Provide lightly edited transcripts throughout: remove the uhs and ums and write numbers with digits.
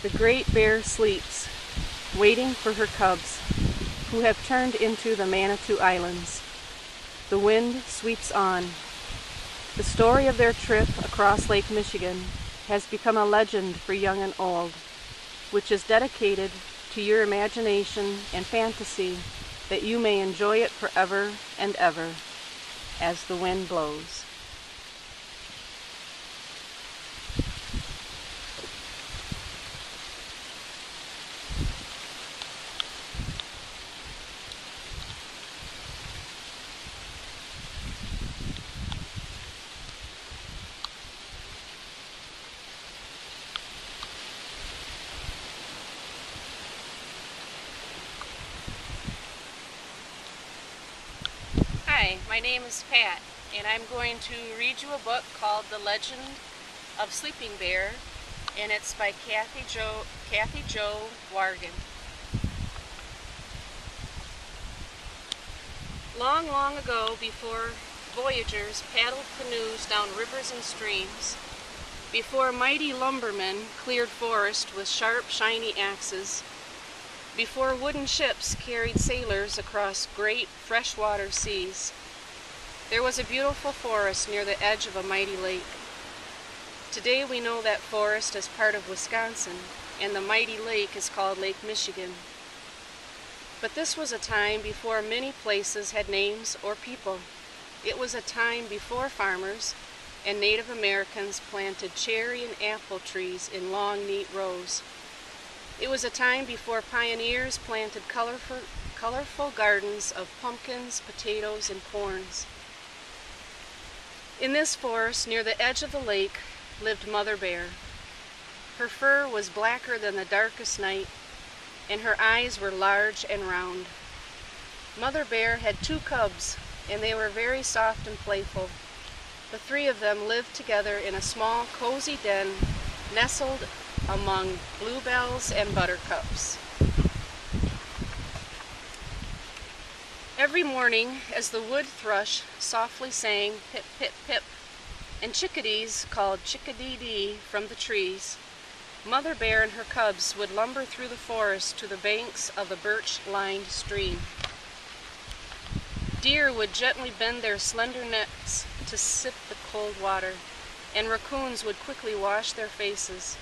The great bear sleeps, waiting for her cubs, who have turned into the Manitou Islands. The wind sweeps on. The story of their trip across Lake Michigan has become a legend for young and old, which is dedicated to your imagination and fantasy, that you may enjoy it forever and ever, as the wind blows. Hi, my name is Pat, and I'm going to read you a book called The Legend of Sleeping Bear, and it's by Kathy Jo Wargan. Long, long ago, before voyagers paddled canoes down rivers and streams, before mighty lumbermen cleared forest with sharp, shiny axes, before wooden ships carried sailors across great freshwater seas, there was a beautiful forest near the edge of a mighty lake. Today we know that forest as part of Wisconsin, and the mighty lake is called Lake Michigan. But this was a time before many places had names or people. It was a time before farmers and Native Americans planted cherry and apple trees in long, neat rows. It was a time before pioneers planted colorful gardens of pumpkins, potatoes, and corns. In this forest, near the edge of the lake, lived Mother Bear. Her fur was blacker than the darkest night, and her eyes were large and round. Mother Bear had 2 cubs, and they were very soft and playful. The 3 of them lived together in a small, cozy den nestled among bluebells and buttercups. Every morning, as the wood thrush softly sang pip, pip, pip, and chickadees called chickadee-dee from the trees, Mother Bear and her cubs would lumber through the forest to the banks of the birch-lined stream. Deer would gently bend their slender necks to sip the cold water, and raccoons would quickly wash their faces.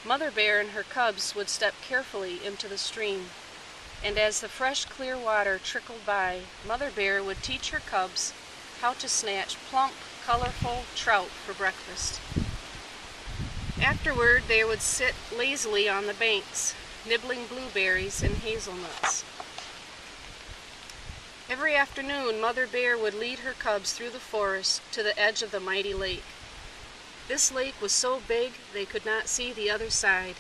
Mother Bear and her cubs would step carefully into the stream, and as the fresh, clear water trickled by, Mother Bear would teach her cubs how to snatch plump, colorful trout for breakfast. Afterward, they would sit lazily on the banks, nibbling blueberries and hazelnuts. Every afternoon, Mother Bear would lead her cubs through the forest to the edge of the mighty lake. This lake was so big they could not see the other side,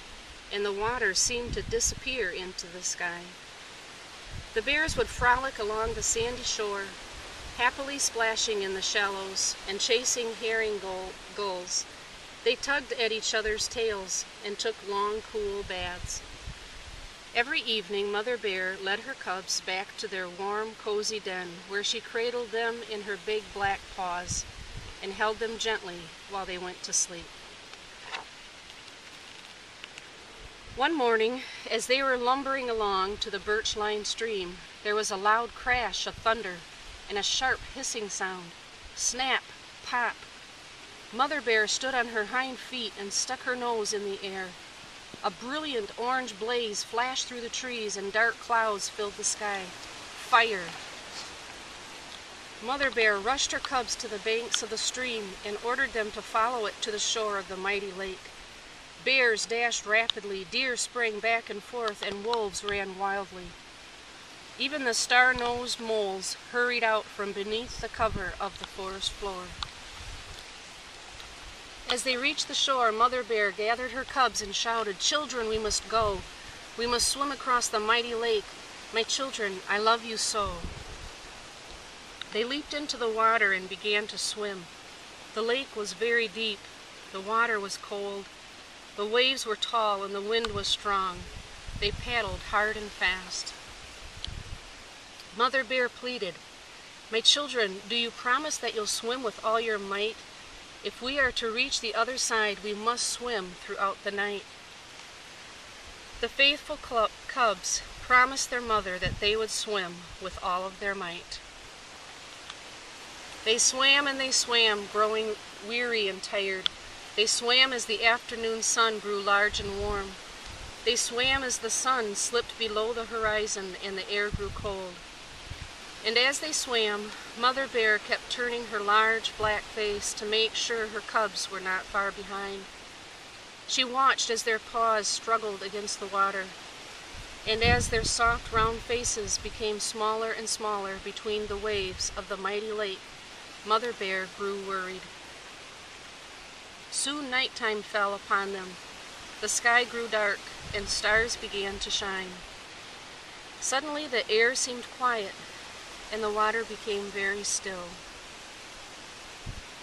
and the water seemed to disappear into the sky. The bears would frolic along the sandy shore, happily splashing in the shallows and chasing herring gulls. They tugged at each other's tails and took long, cool baths. Every evening, Mother Bear led her cubs back to their warm, cozy den, where she cradled them in her big black paws and held them gently while they went to sleep. One morning, as they were lumbering along to the birch-lined stream, there was a loud crash of thunder and a sharp hissing sound. Snap! Pop! Mother Bear stood on her hind feet and stuck her nose in the air. A brilliant orange blaze flashed through the trees and dark clouds filled the sky. Fire! Mother Bear rushed her cubs to the banks of the stream and ordered them to follow it to the shore of the mighty lake. Bears dashed rapidly, deer sprang back and forth, and wolves ran wildly. Even the star-nosed moles hurried out from beneath the cover of the forest floor. As they reached the shore, Mother Bear gathered her cubs and shouted, "Children, we must go. We must swim across the mighty lake. My children, I love you so." They leaped into the water and began to swim. The lake was very deep. The water was cold. The waves were tall and the wind was strong. They paddled hard and fast. Mother Bear pleaded, "My children, do you promise that you'll swim with all your might? If we are to reach the other side, we must swim throughout the night." The faithful cubs promised their mother that they would swim with all of their might. They swam and they swam, growing weary and tired. They swam as the afternoon sun grew large and warm. They swam as the sun slipped below the horizon and the air grew cold. And as they swam, Mother Bear kept turning her large black face to make sure her cubs were not far behind. She watched as their paws struggled against the water, and as their soft round faces became smaller and smaller between the waves of the mighty lake, Mother Bear grew worried. Soon nighttime fell upon them. The sky grew dark, and stars began to shine. Suddenly the air seemed quiet, and the water became very still.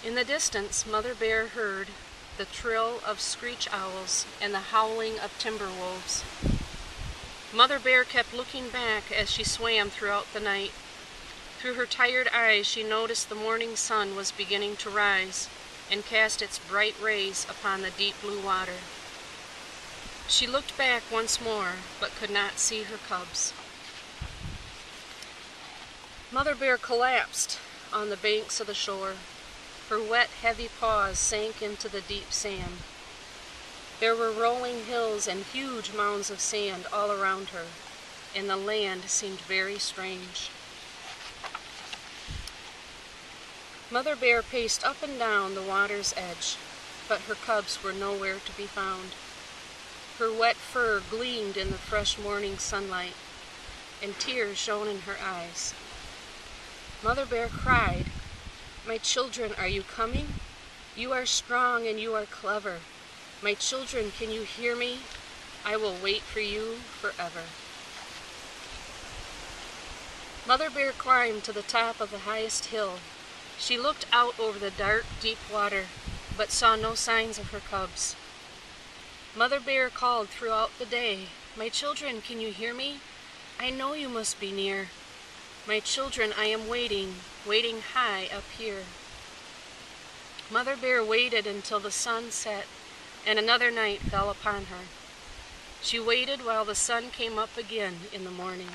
In the distance, Mother Bear heard the trill of screech owls and the howling of timber wolves. Mother Bear kept looking back as she swam throughout the night. Through her tired eyes, she noticed the morning sun was beginning to rise and cast its bright rays upon the deep blue water. She looked back once more, but could not see her cubs. Mother Bear collapsed on the banks of the shore. Her wet, heavy paws sank into the deep sand. There were rolling hills and huge mounds of sand all around her, and the land seemed very strange. Mother Bear paced up and down the water's edge, but her cubs were nowhere to be found. Her wet fur gleamed in the fresh morning sunlight, and tears shone in her eyes. Mother Bear cried, "My children, are you coming? You are strong and you are clever. My children, can you hear me? I will wait for you forever." Mother Bear climbed to the top of the highest hill. She looked out over the dark, deep water, but saw no signs of her cubs. Mother Bear called throughout the day, "My children, can you hear me? I know you must be near. My children, I am waiting, waiting high up here." Mother Bear waited until the sun set and another night fell upon her. She waited while the sun came up again in the morning.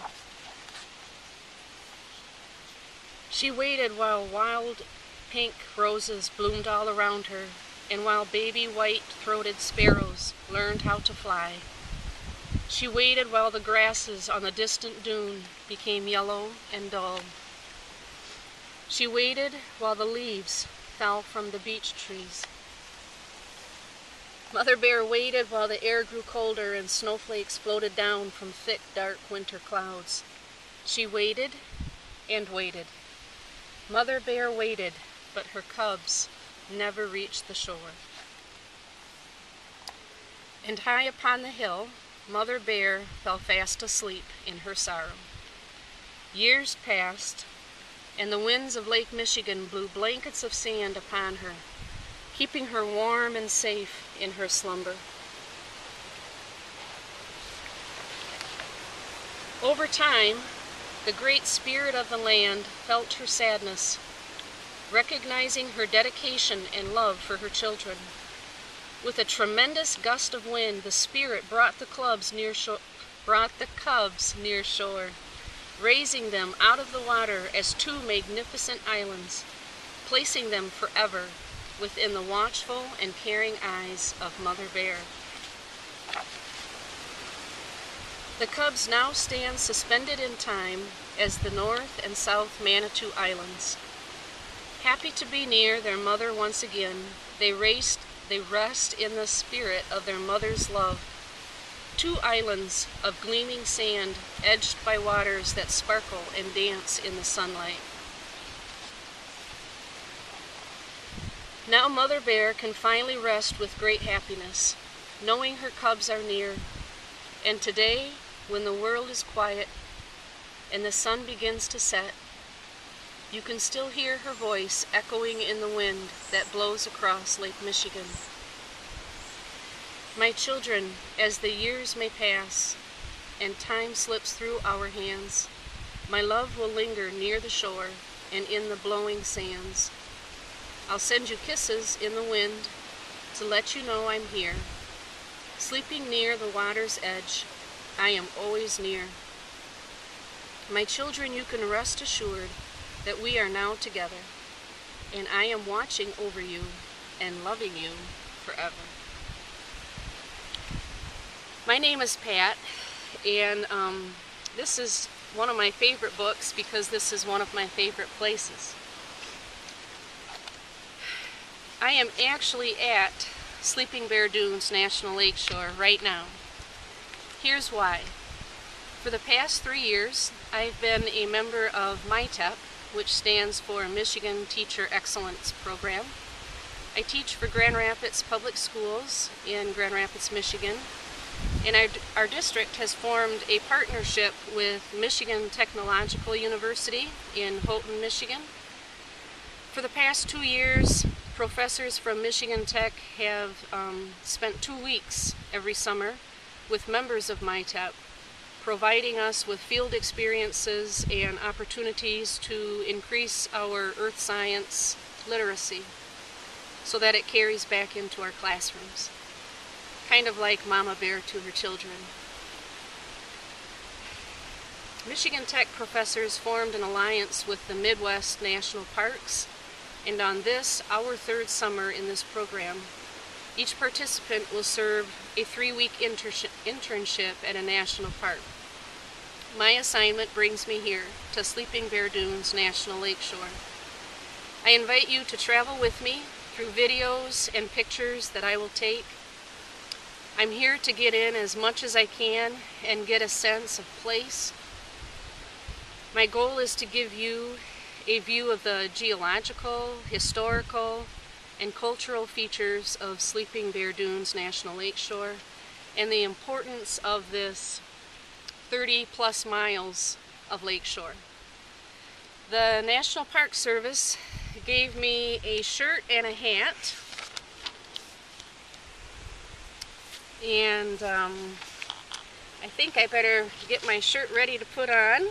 She waited while wild pink roses bloomed all around her, and while baby white-throated sparrows learned how to fly. She waited while the grasses on the distant dune became yellow and dull. She waited while the leaves fell from the beech trees. Mother Bear waited while the air grew colder and snowflakes floated down from thick, dark winter clouds. She waited and waited. Mother Bear waited, but her cubs never reached the shore. And high upon the hill, Mother Bear fell fast asleep in her sorrow. Years passed, and the winds of Lake Michigan blew blankets of sand upon her, keeping her warm and safe in her slumber. Over time, the great spirit of the land felt her sadness, recognizing her dedication and love for her children. With a tremendous gust of wind, the spirit brought the cubs near shore, raising them out of the water as two magnificent islands, placing them forever within the watchful and caring eyes of Mother Bear. The cubs now stand suspended in time as the North and South Manitou Islands. Happy to be near their mother once again, they rest in the spirit of their mother's love. Two islands of gleaming sand edged by waters that sparkle and dance in the sunlight. Now Mother Bear can finally rest with great happiness, knowing her cubs are near. And today, when the world is quiet and the sun begins to set, you can still hear her voice echoing in the wind that blows across Lake Michigan. My children, as the years may pass and time slips through our hands, my love will linger near the shore and in the blowing sands. I'll send you kisses in the wind to let you know I'm here, sleeping near the water's edge I am always near. My children, you can rest assured that we are now together, and I am watching over you and loving you forever. My name is Pat, and this is one of my favorite books because this is one of my favorite places. I am actually at Sleeping Bear Dunes National Lakeshore right now. Here's why. For the past 3 years, I've been a member of MITEP, which stands for Michigan Teacher Excellence Program. I teach for Grand Rapids Public Schools in Grand Rapids, Michigan, and our district has formed a partnership with Michigan Technological University in Houghton, Michigan. For the past 2 years, professors from Michigan Tech have spent 2 weeks every summer with members of MITEP, providing us with field experiences and opportunities to increase our earth science literacy so that it carries back into our classrooms. Kind of like Mama Bear to her children. Michigan Tech professors formed an alliance with the Midwest National Parks, and on this, our 3rd summer in this program, each participant will serve a 3-week internship at a national park. My assignment brings me here to Sleeping Bear Dunes National Lakeshore. I invite you to travel with me through videos and pictures that I will take. I'm here to get in as much as I can and get a sense of place. My goal is to give you a view of the geological, historical, and cultural features of Sleeping Bear Dunes National Lakeshore and the importance of this 30+ miles of lakeshore. The National Park Service gave me a shirt and a hat, and I think I better get my shirt ready to put on.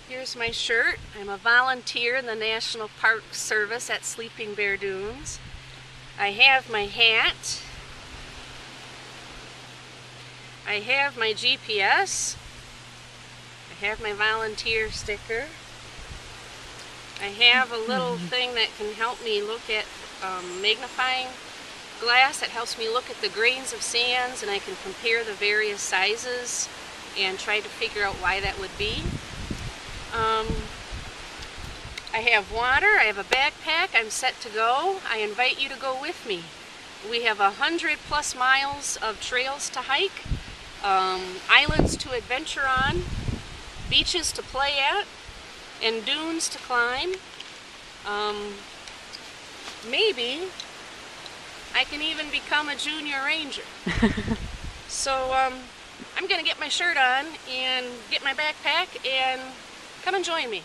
Here's my shirt. I'm a volunteer in the National Park Service at Sleeping Bear Dunes. I have my hat. I have my GPS. I have my volunteer sticker. I have a little thing that can help me look at magnifying glass that helps me look at the grains of sands, and I can compare the various sizes and try to figure out why that would be. I have water, I have a backpack, I'm set to go. I invite you to go with me. We have 100+ miles of trails to hike, islands to adventure on, beaches to play at, and dunes to climb. Maybe I can even become a junior ranger. So I'm gonna get my shirt on and get my backpack and come and join me.